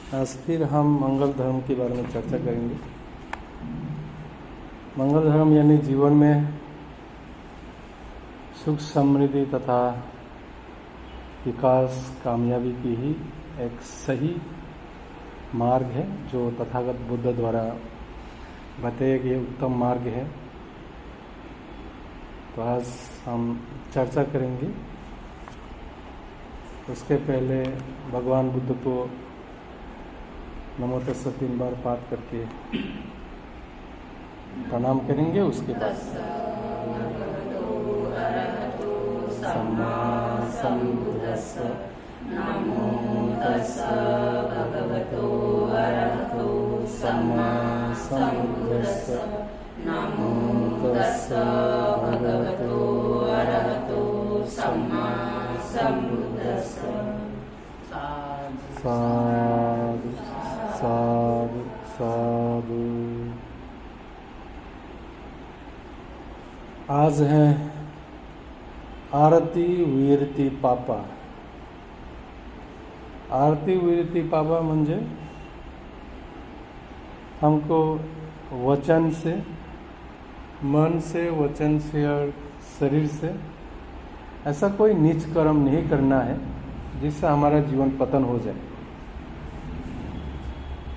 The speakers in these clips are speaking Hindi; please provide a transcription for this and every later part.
आज फिर हम मंगल धर्म के बारे में चर्चा करेंगे। मंगल धर्म यानी जीवन में सुख समृद्धि तथा विकास कामयाबी की ही एक सही मार्ग है, जो तथागत बुद्ध द्वारा बताया गया उत्तम मार्ग है। तो आज हम चर्चा करेंगे। उसके पहले भगवान बुद्ध को नमो तस्सै 3 बार पाठ करके प्रणाम करेंगे। उसके बाद सम्मा सम्बुद्धिस्स नमो तस्सै भगवतो अरहतो सम्मा सम्बुद्धिस्स नमो तस्सै भगवतो अरहतो सम्मा सम्बुद्धिस्स। साधु साधु साधु। आज है आरती वीरती पापा। आरती वीरती पापा म्हणजे हमको वचन से, मन से, वचन से और शरीर से ऐसा कोई नीच कर्म नहीं करना है जिससे हमारा जीवन पतन हो जाए।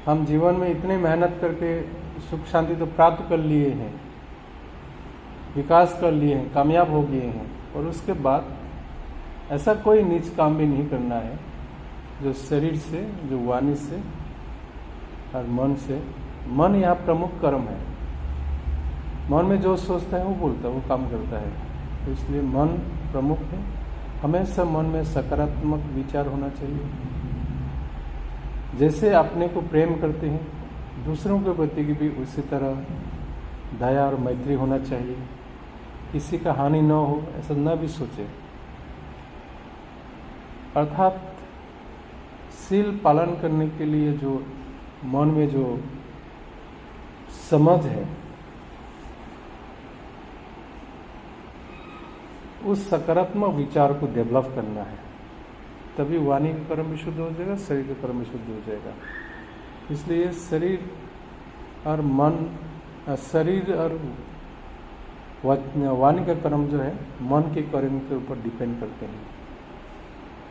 हम जीवन में इतने मेहनत करके सुख शांति तो प्राप्त कर लिए हैं, विकास कर लिए हैं, कामयाब हो गए हैं, और उसके बाद ऐसा कोई नीच काम भी नहीं करना है जो शरीर से, जो वाणी से और मन से। मन यहाँ प्रमुख कर्म है। मन में जो सोचता है वो बोलता है, वो काम करता है। तो इसलिए मन प्रमुख है। हमेशा मन में सकारात्मक विचार होना चाहिए। जैसे अपने को प्रेम करते हैं, दूसरों के प्रति भी उसी तरह दया और मैत्री होना चाहिए। किसी का हानि न हो ऐसा न भी सोचे। अर्थात शील पालन करने के लिए जो मन में जो समझ है, उस सकारात्मक विचार को डेवलप करना है। तभी वाणी का कर्म भी शुद्ध हो जाएगा, शरीर का कर्म भी शुद्ध हो जाएगा। इसलिए शरीर और मन, शरीर और वाणी का कर्म जो है मन के कर्म के ऊपर डिपेंड करते हैं।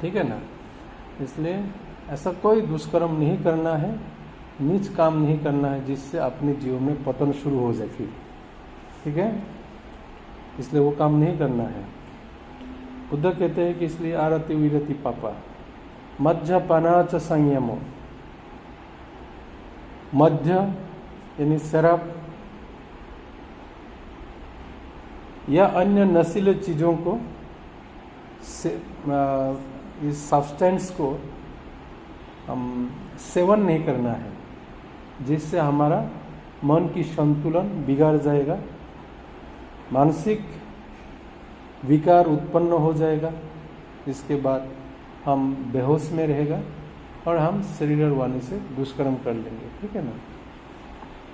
ठीक है ना? इसलिए ऐसा कोई दुष्कर्म नहीं करना है, नीच काम नहीं करना है जिससे अपने जीवन में पतन शुरू हो जाए फिर। ठीक है? इसलिए वो काम नहीं करना है। बुद्ध कहते हैं कि इसलिए आरती विरति पापा मध्यपाना च संयमो। मध्य यानी शराब या अन्य नशीले चीज़ों को, इस सब्सटेंस को हम सेवन नहीं करना है, जिससे हमारा मन की संतुलन बिगड़ जाएगा, मानसिक विकार उत्पन्न हो जाएगा। इसके बाद हम बेहोश में रहेगा और हम शरीर और वाणी से दुष्कर्म कर लेंगे। ठीक है ना?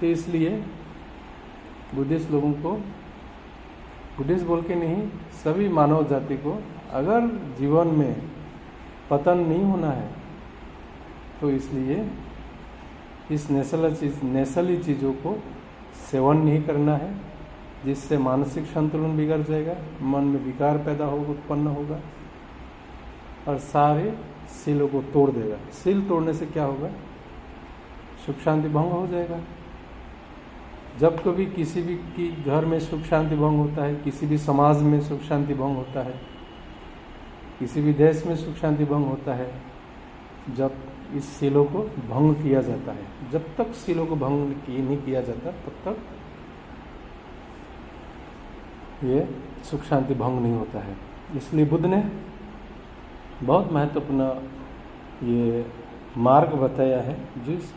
तो इसलिए बुद्धिस्ट लोगों को, बुद्धिस्ट बोल के नहीं, सभी मानव जाति को अगर जीवन में पतन नहीं होना है तो इसलिए इस नशीली चीज़ों को सेवन नहीं करना है, जिससे मानसिक संतुलन बिगड़ जाएगा, मन में विकार पैदा होगा, उत्पन्न होगा और सारे सीलों को तोड़ देगा। सील तोड़ने से क्या होगा? सुख शांति भंग हो जाएगा। जब कभी किसी भी की घर में सुख शांति भंग होता है, किसी भी समाज में सुख शांति भंग होता है, किसी भी देश में सुख शांति भंग होता है, जब इस सीलों को भंग किया जाता है। जब तक सीलों को भंग नहीं किया जाता तब तक ये सुख शांति भंग नहीं होता है। इसलिए बुद्ध ने बहुत महत्वपूर्ण ये मार्ग बताया है, जिस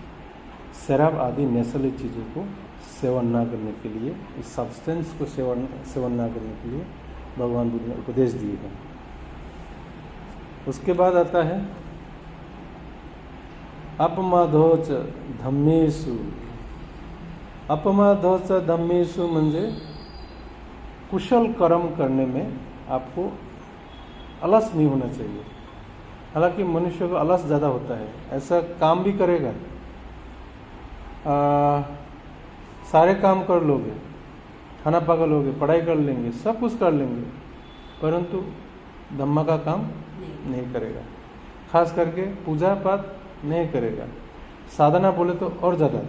शराब आदि नशीली चीज़ों को सेवन ना करने के लिए, इस सब्सटेंस को सेवन ना करने के लिए भगवान बुद्ध ने उपदेश दिए हैं। उसके बाद आता है अपमादोच धम्मेषु। अपमादोच धम्मेषु म्हणजे कुशल कर्म करने में आपको आलस नहीं होना चाहिए। हालांकि मनुष्य को आलस ज़्यादा होता है, ऐसा काम भी करेगा, सारे काम कर लोगे, खाना पका लोगे, पढ़ाई कर लेंगे, सब कुछ कर लेंगे, परंतु धम्म का काम नहीं करेगा। खास करके पूजा पाठ नहीं करेगा। साधना बोले तो और ज़्यादा,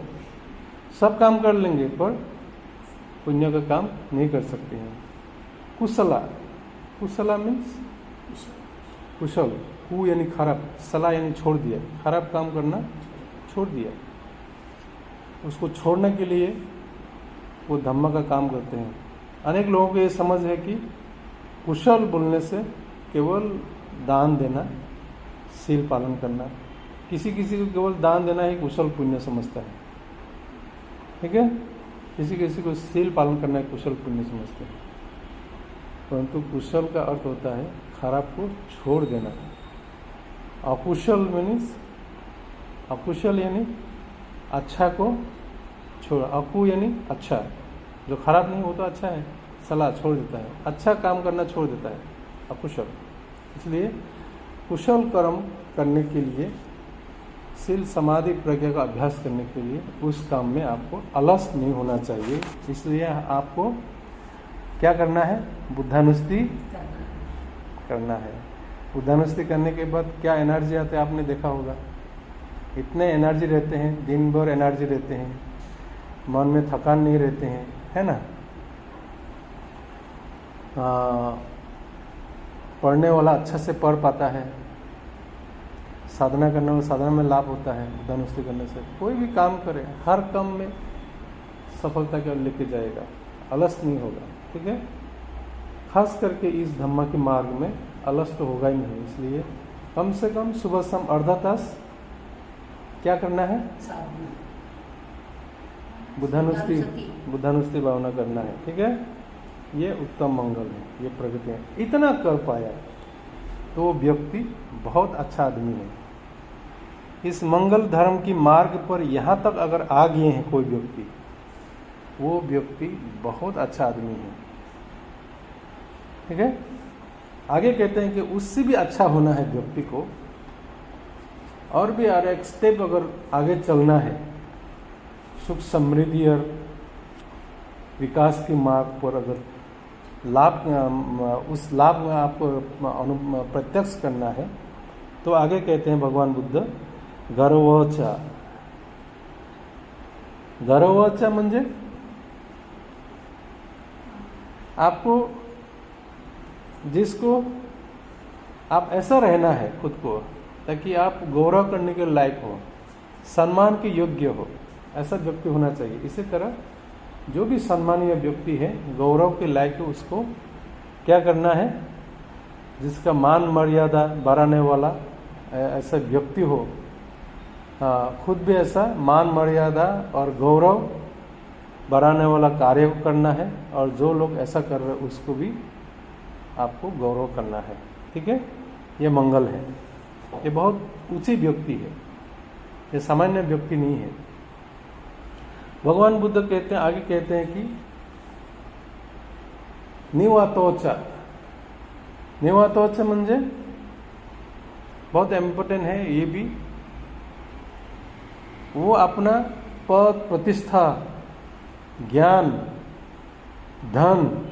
सब काम कर लेंगे पर पुण्य का काम नहीं कर सकते हैं। कुशला, कुशला मीन्स कुशल, कु यानी खराब, सला यानी छोड़ दिया, खराब काम करना छोड़ दिया। उसको छोड़ने के लिए वो धम्म का काम करते हैं। अनेक लोगों को ये समझ है कि कुशल बोलने से केवल दान देना, शील पालन करना, किसी किसी को केवल दान देना ही कुशल पुण्य समझता है, ठीक है। किसी किसी को शील पालन करना ही कुशल पुण्य समझते हैं, परंतु कुशल का अर्थ होता है खराब को छोड़ देना। अकुशल मीन्स, अकुशल यानी अच्छा को छोड़, अकु यानी अच्छा, जो खराब नहीं वो तो अच्छा है, सलाह छोड़ देता है, अच्छा काम करना छोड़ देता है अकुशल। इसलिए कुशल कर्म करने के लिए, शील समाधि प्रज्ञा का अभ्यास करने के लिए उस काम में आपको आलस नहीं होना चाहिए। इसलिए आपको क्या करना है? बुद्धानुस्ति करना है। बुद्धानुस्ति करने के बाद क्या एनर्जी आते है आपने देखा होगा, इतने एनर्जी रहते हैं, दिन भर एनर्जी रहते हैं, मन में थकान नहीं रहते हैं, है ना। पढ़ने वाला अच्छा से पढ़ पाता है, साधना करने वाला साधना में लाभ होता है। बुद्धानुस्ति करने से कोई भी काम करे, हर काम में सफलता की ओर लेके जाएगा, आलस नहीं होगा, ठीक है। खास करके इस धम्म के मार्ग में आलस तो होगा ही नहीं। इसलिए कम से कम सुबह शाम आधा तास क्या करना है? बुद्धानुस्ति भावना करना है, ठीक है। ये उत्तम मंगल है, ये प्रगति है। इतना कर पाया तो व्यक्ति बहुत अच्छा आदमी है। इस मंगल धर्म की मार्ग पर यहाँ तक अगर आ गए हैं कोई व्यक्ति, वो व्यक्ति बहुत अच्छा आदमी है, ठीक है। आगे कहते हैं कि उससे भी अच्छा होना है व्यक्ति को, और भी एक स्टेप अगर आगे चलना है, सुख समृद्धि और विकास के मार्ग पर अगर लाभ, उस लाभ में आपको प्रत्यक्ष करना है, तो आगे कहते हैं भगवान बुद्ध, गर्वचा। गर्वचा म्हणजे आपको जिसको आप ऐसा रहना है खुद को, ताकि आप गौरव करने के लायक हो, सम्मान के योग्य हो, ऐसा व्यक्ति होना चाहिए। इसी तरह जो भी सम्मानीय व्यक्ति है, गौरव के लायक है, उसको क्या करना है? जिसका मान मर्यादा बढ़ाने वाला ऐसा व्यक्ति हो, खुद भी ऐसा मान मर्यादा और गौरव बढ़ाने वाला कार्य करना है, और जो लोग ऐसा कर रहे उसको भी आपको गौरव करना है, ठीक है। ये मंगल है, ये बहुत ऊंची व्यक्ति है, ये सामान्य व्यक्ति नहीं है। भगवान बुद्ध कहते हैं, आगे कहते हैं कि निवातोचा। निवातोचा म्हणजे बहुत इम्पोर्टेंट है ये भी। वो अपना पद, प्रतिष्ठा, ज्ञान, धन,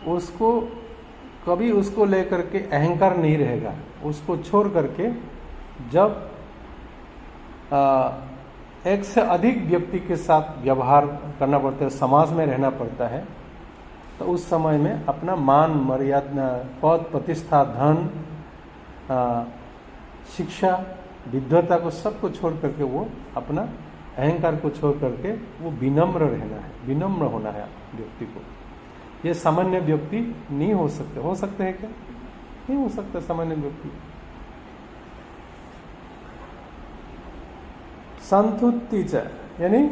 उसको कभी उसको लेकर के अहंकार नहीं रहेगा। उसको छोड़ करके जब एक से अधिक व्यक्ति के साथ व्यवहार करना पड़ता है, समाज में रहना पड़ता है, तो उस समय में अपना मान मर्यादा, पद, प्रतिष्ठा, धन, शिक्षा, विद्वता को सबको छोड़ करके वो अपना अहंकार को छोड़ करके वो विनम्र रहना है, विनम्र होना है व्यक्ति को। ये सामान्य व्यक्ति नहीं हो सकते। हो सकते हैं क्या? नहीं हो सकता सामान्य व्यक्ति। संतुष्टिचा यानी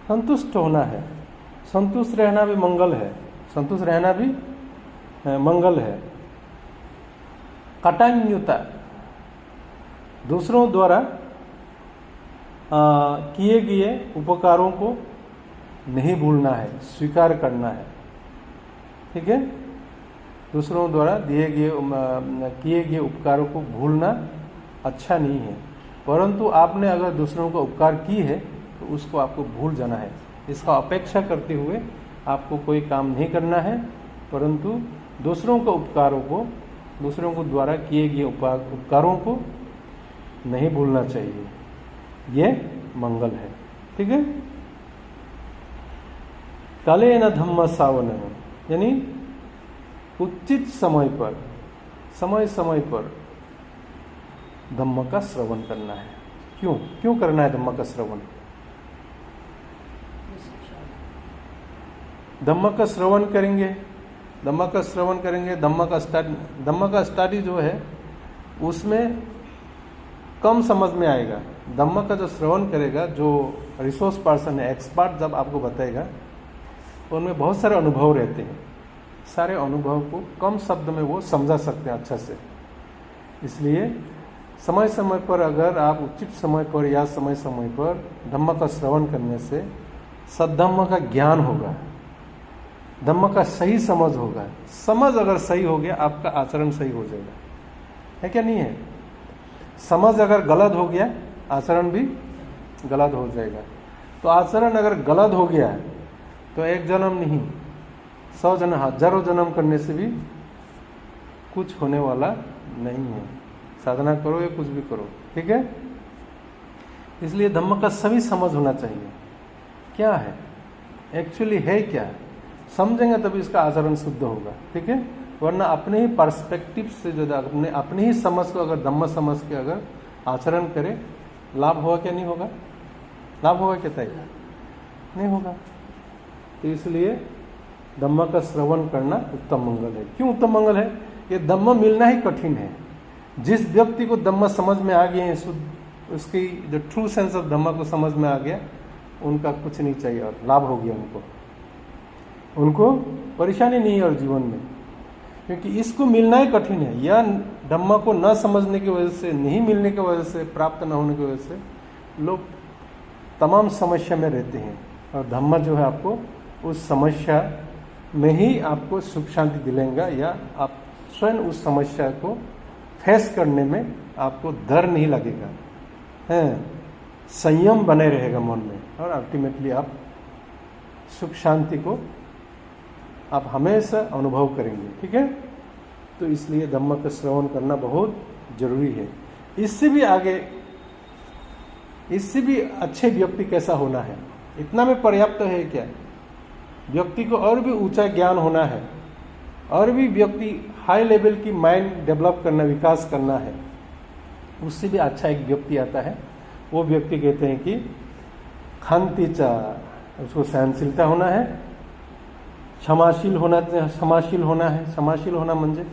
संतुष्ट होना है, संतुष्ट रहना भी मंगल है, संतुष्ट रहना भी मंगल है। कटान्युता, दूसरों द्वारा किए गए उपकारों को नहीं भूलना है, स्वीकार करना है, ठीक है। दूसरों द्वारा किए गए उपकारों को भूलना अच्छा नहीं है, परंतु आपने अगर दूसरों को उपकार की है तो उसको आपको भूल जाना है। इसका अपेक्षा करते हुए आपको कोई काम नहीं करना है, परंतु दूसरों को द्वारा किए गए उपकारों को नहीं भूलना चाहिए। ये मंगल है। ठीक है। कालेन धम्म सावन, यानी उचित समय पर धम्म का श्रवण करना है। क्यों करना है धम्म का श्रवण? धम्म का श्रवण करेंगे, धम्म का स्टडी जो है उसमें कम समझ में आएगा। धम्म का जो श्रवण करेगा, जो रिसोर्स पर्सन है, एक्सपर्ट जब आपको बताएगा, उनमें बहुत सारे अनुभव रहते हैं। सारे अनुभव को कम शब्द में वो समझा सकते हैं अच्छा से। इसलिए समय समय पर अगर आप उचित समय पर या समय समय पर धम्म का श्रवण करने से सद्धम्म का ज्ञान होगा, धम्म का सही समझ होगा। समझ अगर सही हो गया, आपका आचरण सही हो जाएगा। है क्या नहीं है? समझ अगर गलत हो गया, आचरण भी गलत हो जाएगा। तो आचरण अगर गलत हो गया तो एक जन्म नहीं, 100 जन्म, हजारों जन्म करने से भी कुछ होने वाला नहीं है। साधना करो या कुछ भी करो। ठीक है। इसलिए धम्म का सभी समझ होना चाहिए। क्या है एक्चुअली, है क्या, समझेंगे तभी इसका आचरण शुद्ध होगा। ठीक है। वरना अपने ही पर्सपेक्टिव से जो अपनी ही समझ को अगर धम्म समझ के अगर आचरण करे, लाभ होगा क्या? नहीं होगा। लाभ होगा क्या? तय नहीं होगा। तो इसलिए धम्म का श्रवण करना उत्तम मंगल है। क्यों उत्तम मंगल है? ये धम्म मिलना ही कठिन है। जिस व्यक्ति को धम्म समझ में आ गए हैं, उसकी जो ट्रू सेंस ऑफ धम्म को समझ में आ गया, उनका कुछ नहीं चाहिए और लाभ हो गया। उनको परेशानी नहीं है और जीवन में, क्योंकि इसको मिलना ही कठिन है। या धम्म को न समझने की वजह से, नहीं मिलने की वजह से, प्राप्त न होने की वजह से लोग तमाम समस्या में रहते हैं। और धम्म जो है आपको उस समस्या में ही आपको सुख शांति दिलाएगा, या आप स्वयं उस समस्या को फेस करने में आपको डर नहीं लगेगा, है संयम बने रहेगा मन में, और अल्टीमेटली आप सुख शांति को आप हमेशा अनुभव करेंगे। ठीक है। तो इसलिए धम्म का श्रवण करना बहुत जरूरी है। इससे भी आगे, इससे भी अच्छे व्यक्ति कैसा होना है, इतना में पर्याप्त है क्या? व्यक्ति को और भी ऊंचा ज्ञान होना है, और भी व्यक्ति हाई लेवल की माइंड डेवलप करना, विकास करना है, उससे भी अच्छा एक व्यक्ति आता है। वो व्यक्ति कहते हैं कि खांतिचा, उसको सहनशीलता होना है, क्षमाशील होना है। क्षमाशील होना म्हणजे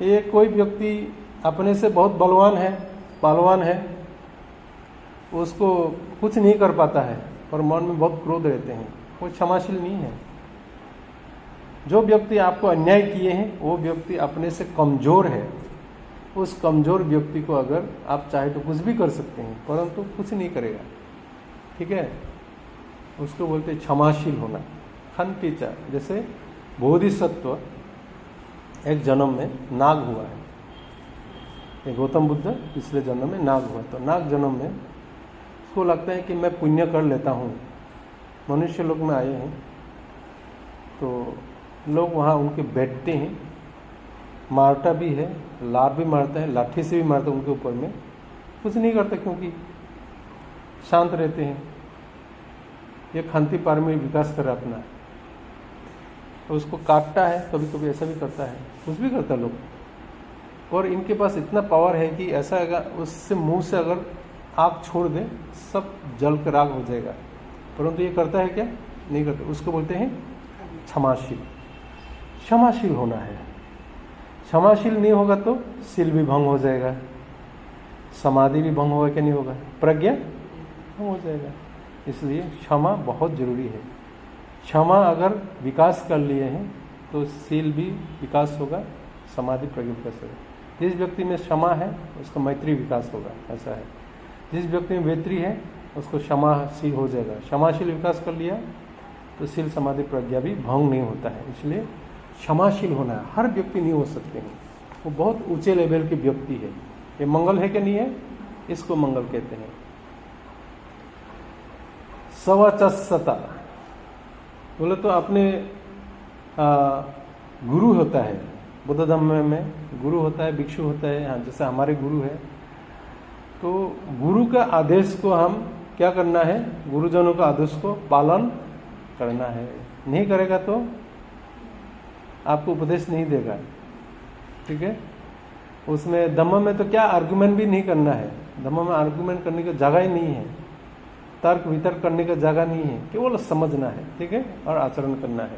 ये कोई व्यक्ति अपने से बहुत बलवान है, पहलवान है, उसको कुछ नहीं कर पाता है और मन में बहुत क्रोध रहते हैं, वो क्षमाशील नहीं है। जो व्यक्ति आपको अन्याय किए हैं, वो व्यक्ति अपने से कमजोर है। उस कमजोर व्यक्ति को अगर आप चाहे तो कुछ भी कर सकते हैं, परंतु कुछ नहीं करेगा। ठीक है। उसको बोलते हैं क्षमाशील होना। खंतीचा, जैसे बोधिसत्व एक जन्म में नाग हुआ है, एक गौतम बुद्ध पिछले जन्म में नाग हुआ। तो नाग जन्म में उसको लगता है कि मैं पुण्य कर लेता हूँ, मनुष्य लोक में आए हैं, तो लोग वहाँ उनके बैठते हैं, मारता भी है, लात भी मारता है, लाठी से भी मारता है उनके ऊपर में, कुछ नहीं करता क्योंकि शांत रहते हैं। ये खांति पार में विकास कर अपना, तो उसको काटता है, कभी कभी ऐसा भी करता है, कुछ भी करता है लोग। और इनके पास इतना पावर है कि ऐसा अगर उससे मुंह से अगर आग छोड़ दे, सब जल कर राख हो जाएगा, परंतु ये करता है क्या? नहीं करता। उसको बोलते हैं क्षमाशील। क्षमाशील होना है। क्षमाशील नहीं होगा तो शील भी भंग हो जाएगा, समाधि भी भंग होगा, क्या नहीं होगा? प्रज्ञा भंग हो जाएगा। इसलिए क्षमा बहुत जरूरी है। क्षमा अगर विकास कर लिए हैं तो शील भी विकास होगा, समाधि प्रज्ञा विकास होगा। जिस व्यक्ति में क्षमा है उसका मैत्री विकास होगा, ऐसा है। जिस व्यक्ति में मैत्री है उसको क्षमाशील हो जाएगा। क्षमाशील विकास कर लिया तो शील समाधि प्रज्ञा भी भंग नहीं होता है। इसलिए क्षमाशील होना है। हर व्यक्ति नहीं हो सकते हैं, वो बहुत ऊंचे लेवल के व्यक्ति है। ये मंगल है कि नहीं है? इसको मंगल कहते हैं। सवचस्सता बोले तो अपने गुरु होता है, बुद्ध धर्म में गुरु होता है, भिक्षु होता है। हाँ, जैसे हमारे गुरु है, तो गुरु का आदेश को हम क्या करना है? गुरुजनों का आदेश को पालन करना है। नहीं करेगा तो आपको उपदेश नहीं देगा, ठीक है। उसमें धम्म में तो क्या आर्गुमेंट भी नहीं करना है। धम्म में आर्गुमेंट करने की जगह ही नहीं है, तर्क वितर्क करने का जगह नहीं है, केवल समझना है, ठीक है, और आचरण करना है।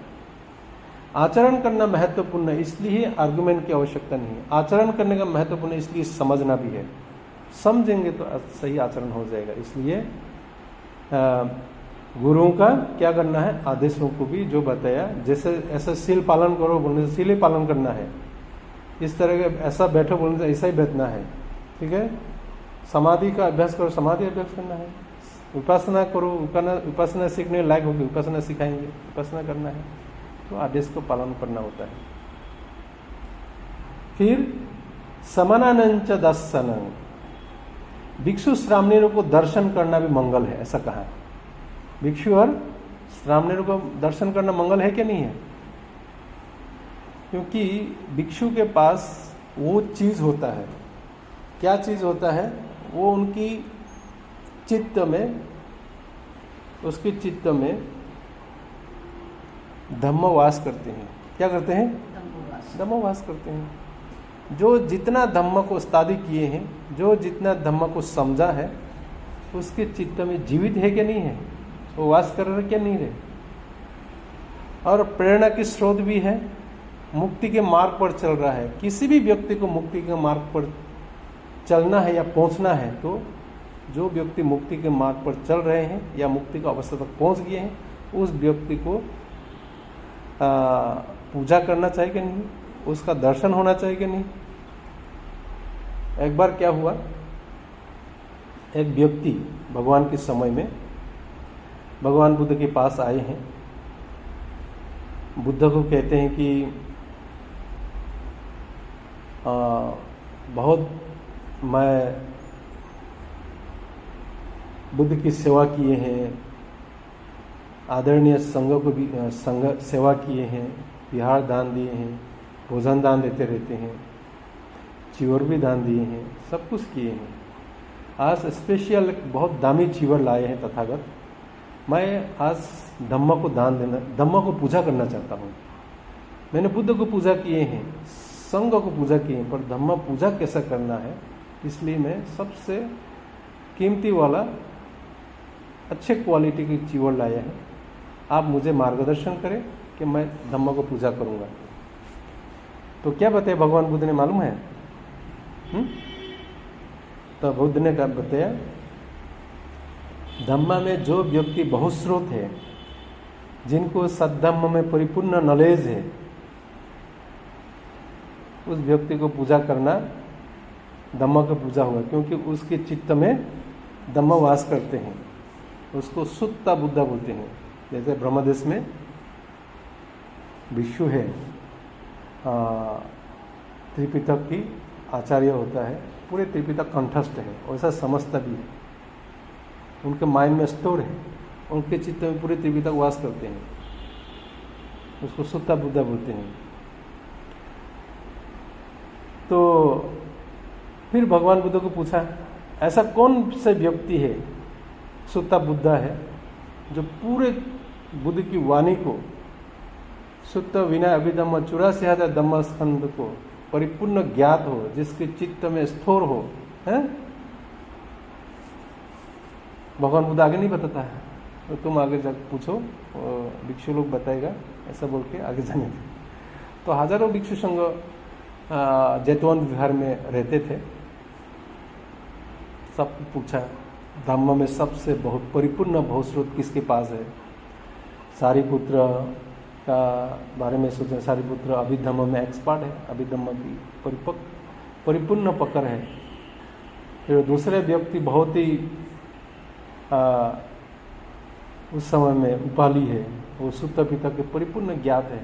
आचरण करना महत्वपूर्ण है, इसलिए आर्गुमेंट की आवश्यकता नहीं है। आचरण करने का महत्वपूर्ण है, इसलिए समझना भी है। समझेंगे तो सही आचरण हो जाएगा। इसलिए गुरुओं का क्या करना है? आदेशों को भी जो बताया, जैसे ऐसा सील पालन करो बोलने से सील ही पालन करना है। इस तरह के ऐसा बैठो बोलने से ऐसा ही बैठना है, ठीक है। समाधि का अभ्यास करो, समाधि अभ्यास करना है। उपासना करो, उपासना सीखने लायक होगी, उपासना सिखाएंगे, उपासना करना है। तो आदेश को पालन करना होता है। फिर समानानंच दर्शनं, भिक्षु श्रामणेरों को दर्शन करना भी मंगल है, ऐसा कहा है। भिक्षु और श्रामणेरों को दर्शन करना मंगल है कि नहीं है? क्योंकि भिक्षु के पास वो चीज होता है, क्या चीज होता है? वो उनकी चित्त में, उसके चित्त में धम्मवास करते हैं। क्या करते हैं? धम्मवास करते हैं। जो जितना धम्म को उस्तादी किए हैं, जो जितना धम्म को समझा है, उसके चित्त में जीवित है कि नहीं है? वो वास कर रहे क्या नहीं रहे? और प्रेरणा की स्रोत भी है, मुक्ति के मार्ग पर चल रहा है। किसी भी व्यक्ति को मुक्ति के मार्ग पर चलना है या पहुंचना है, तो जो व्यक्ति मुक्ति के मार्ग पर चल रहे हैं या मुक्ति की अवस्था तक पहुंच गए हैं, उस व्यक्ति को पूजा करना चाहिए कि नहीं? उसका दर्शन होना चाहिए कि नहीं? एक बार क्या हुआ, एक व्यक्ति भगवान के समय में भगवान बुद्ध के पास आए हैं। बुद्ध को कहते हैं कि बहुत मैं बुद्ध की सेवा किए हैं, आदरणीय संघ को भी संघ सेवा किए हैं, विहार दान दिए हैं, भोजन दान देते रहते हैं, चीवर भी दान दिए हैं, सब कुछ किए हैं। आज स्पेशल बहुत दामी चीवर लाए हैं तथागत। मैं आज धम्म को दान देना, धम्म को पूजा करना चाहता हूँ। मैंने बुद्ध को पूजा किए हैं, संघ को पूजा किए हैं, पर धम्म पूजा कैसा करना है, इसलिए मैं सबसे कीमती वाला अच्छे क्वालिटी की चीवर लाया है। आप मुझे मार्गदर्शन करें कि मैं धम्म को पूजा करूँगा। तो क्या बताया भगवान बुद्ध ने मालूम है? तो बुद्ध ने क्या बताया? धम्म में जो व्यक्ति बहुश्रोत है, जिनको सद्धम्म में परिपूर्ण नॉलेज है, उस व्यक्ति को पूजा करना धम्म का पूजा हुआ, क्योंकि उसके चित्त में धम्म वास करते हैं। उसको सुत्ता बुद्ध बोलते हैं। जैसे ब्रह्मदेश में भिक्षु है, त्रिपिटक की आचार्य होता है, पूरे त्रिपिटक कंठस्थ है, वैसा समझता भी है, उनके माइंड में स्टोर है, उनके चित्त में पूरे त्रिपिटक वास करते हैं, उसको सुत्ता बुद्ध बोलते हैं। तो फिर भगवान बुद्ध को पूछा, ऐसा कौन से व्यक्ति है, सुत्ता बुद्ध है, जो पूरे बुद्ध की वाणी को, सुत्त विनय अभिधम्म 84,000 धम्म स्कंद को परिपूर्ण ज्ञात हो, जिसके चित्त में स्थिर हो, है? भगवान बुद्ध आगे नहीं बताता है, तो तुम आगे जाकर पूछो, भिक्षु लोग बताएगा, ऐसा बोल के आगे जाने थे। तो हजारों भिक्षु संघ जैतवन विहार में रहते थे। सब पूछा, धम्म में सबसे बहुत परिपूर्ण बहुश्रोत किसके पास है? सारिपुत्र का बारे में सोचा। सारिपुत्र अभिधम्म में एक्सपर्ट है, अभिधम्म की परिपूर्ण पकड़ है। फिर दूसरे व्यक्ति बहुत ही उस समय में उपाली है, वो सुत्त पिता के परिपूर्ण ज्ञात है।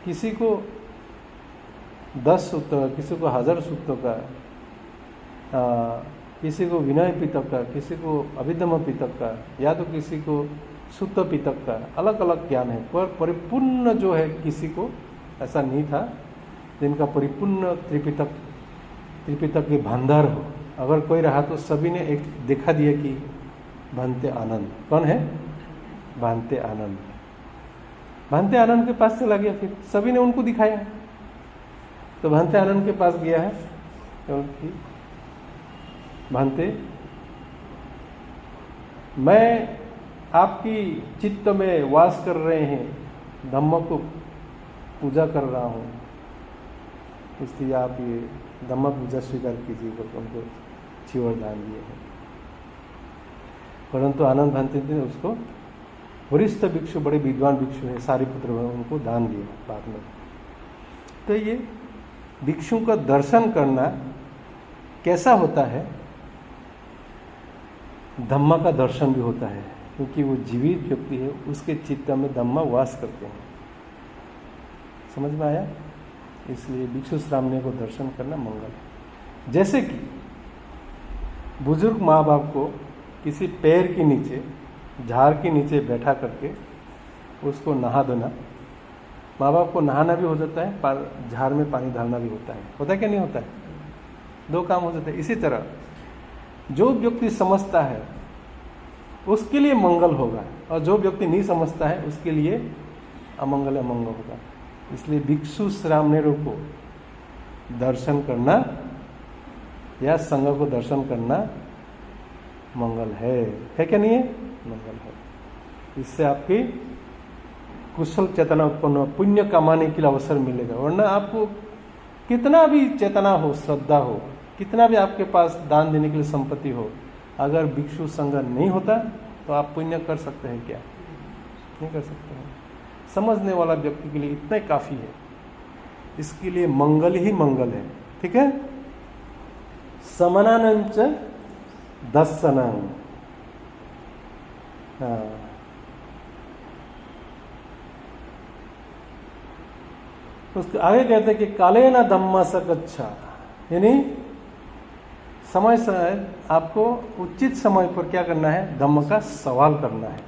किसी को 10 सूत्र, किसी को 1000 सूत्रों का, किसी को विनय पिटक का, किसी को अभिधम पिटक का, या तो किसी को सुत्त पिटक का, अलग अलग ज्ञान है। पर परिपूर्ण जो है किसी को ऐसा नहीं था जिनका परिपूर्ण त्रिपिटक के भंडार हो। अगर कोई रहा तो सभी ने एक दिखा दिया कि भांते आनंद। कौन है? भांते आनंद। भांते आनंद के पास चला गया, फिर सभी ने उनको दिखाया। तो भांते आनंद के पास गया है क्योंकि भांते, मैं आपकी चित्त में वास कर रहे हैं, धम्म को पूजा कर रहा हूँ, इसलिए आप ये धम्म पूजा स्वीकार कीजिए करके उनको चीवर दान दिए हैं। परंतु आनंद भांति ने उसको, वरिष्ठ भिक्षु, बड़े विद्वान भिक्षु है, सारिपुत्र, उनको दान दिया बाद में। तो ये भिक्षु का दर्शन करना कैसा होता है? धम्म का दर्शन भी होता है, क्योंकि वो जीवित व्यक्ति है, उसके चित्त में धम्म वास करते हैं। समझ में आया? इसलिए भिक्षु श्रामणी को दर्शन करना मंगल है। जैसे कि बुजुर्ग माँ बाप को किसी पेड़ के नीचे, झाड़ के नीचे बैठा करके उसको नहा देना, माँ बाप को नहाना भी हो जाता है, झाड़ में पानी डालना भी होता है क्या नहीं होता है? 2 काम हो जाता है। इसी तरह जो व्यक्ति समझता है उसके लिए मंगल होगा, और जो व्यक्ति नहीं समझता है उसके लिए अमंगल अमंगल होगा। इसलिए भिक्षु श्रामणेरों को दर्शन करना या संघ को दर्शन करना मंगल है क्या नहीं है? मंगल है। इससे आपकी कुशल चेतना उत्पन्न हो, पुण्य कमाने के लिए अवसर मिलेगा। वरना आपको कितना भी चेतना हो, श्रद्धा हो, कितना भी आपके पास दान देने के लिए संपत्ति हो, अगर भिक्षु संघ नहीं होता तो आप पुण्य कर सकते हैं क्या? नहीं कर सकते हैं। समझने वाला व्यक्ति के लिए इतना ही काफी है। इसके लिए मंगल ही मंगल है। ठीक है? समनानंच दर्शनं। उसके आगे कहते हैं कि काले न धम्म सकच्छा, यानी समय समय आपको उचित समय पर क्या करना है? धम्म का सवाल करना है।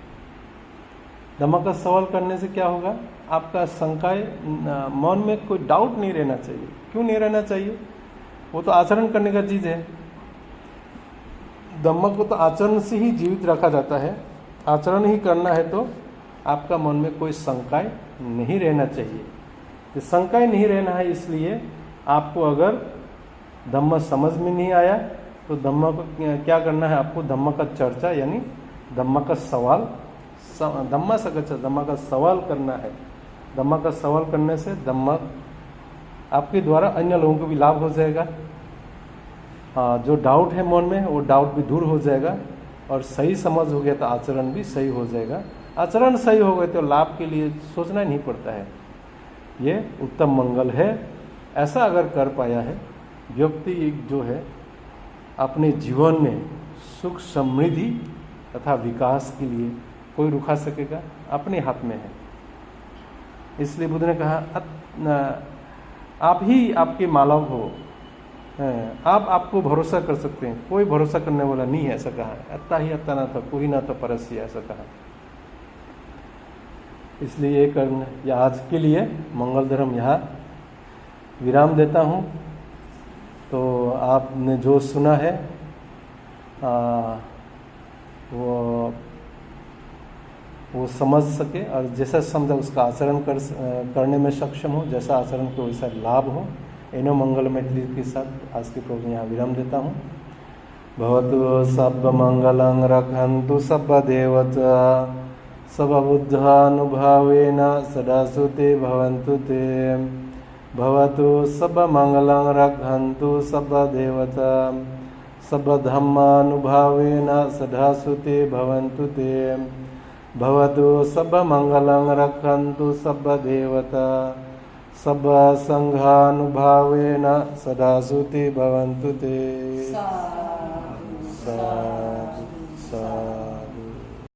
धम्म का सवाल करने से क्या होगा? आपका शंकाएं, मन में कोई डाउट नहीं रहना चाहिए। क्यों नहीं रहना चाहिए? वो तो आचरण करने का चीज है। धम्म को तो आचरण से ही जीवित रखा जाता है। आचरण ही करना है तो आपका मन में कोई शंकाएं नहीं रहना चाहिए। तो शंकाएं नहीं रहना है, इसलिए आपको अगर धम्म समझ में नहीं आया तो धम्म को क्या करना है? आपको धम्म का चर्चा यानी धम्म का सवाल, धम्म सकच्छा, धम्म का सवाल करना है। धम्म का सवाल करने से धम्म आपके द्वारा अन्य लोगों को भी लाभ हो जाएगा। जो डाउट है मन में वो डाउट भी दूर हो जाएगा, और सही समझ हो गया तो आचरण भी सही हो जाएगा। आचरण सही हो गए तो लाभ के लिए सोचना नहीं पड़ता है। ये उत्तम मंगल है। ऐसा अगर कर पाया है व्यक्ति जो है, अपने जीवन में सुख समृद्धि तथा विकास के लिए कोई रुका सकेगा? अपने हाथ में है। इसलिए बुद्ध ने कहा आप ही आपके मालक हो, आप आपको भरोसा कर सकते हैं, कोई भरोसा करने वाला नहीं है, ऐसा कहा। अत्ता ही अत्ता ना था, कोई ना था परस्य, ऐसा कहा। इसलिए ये करना, या आज के लिए मंगल धर्म यहाँ विराम देता हूँ। तो आपने जो सुना है वो समझ सके, और जैसा समझा उसका आचरण करने में सक्षम हो। जैसा आचरण को वैसा लाभ हो। एनो मंगलमय के साथ आज के प्रोग्राम यहाँ विराम देता हूँ। भवतु सब मंगलं रक्षन्तु सब देवता सब बुद्धानुभावेन सदा सुते भवन्तु ते। भवतु सब मंगलं रक्षन्तु सब देवता सब धम्मानुभावेन सदा सुते भवन्तु ते। भवतु सब मंगलं रक्षन्तु सब देवता सब संघानुभावेन सदा सुते भवन्तु ते।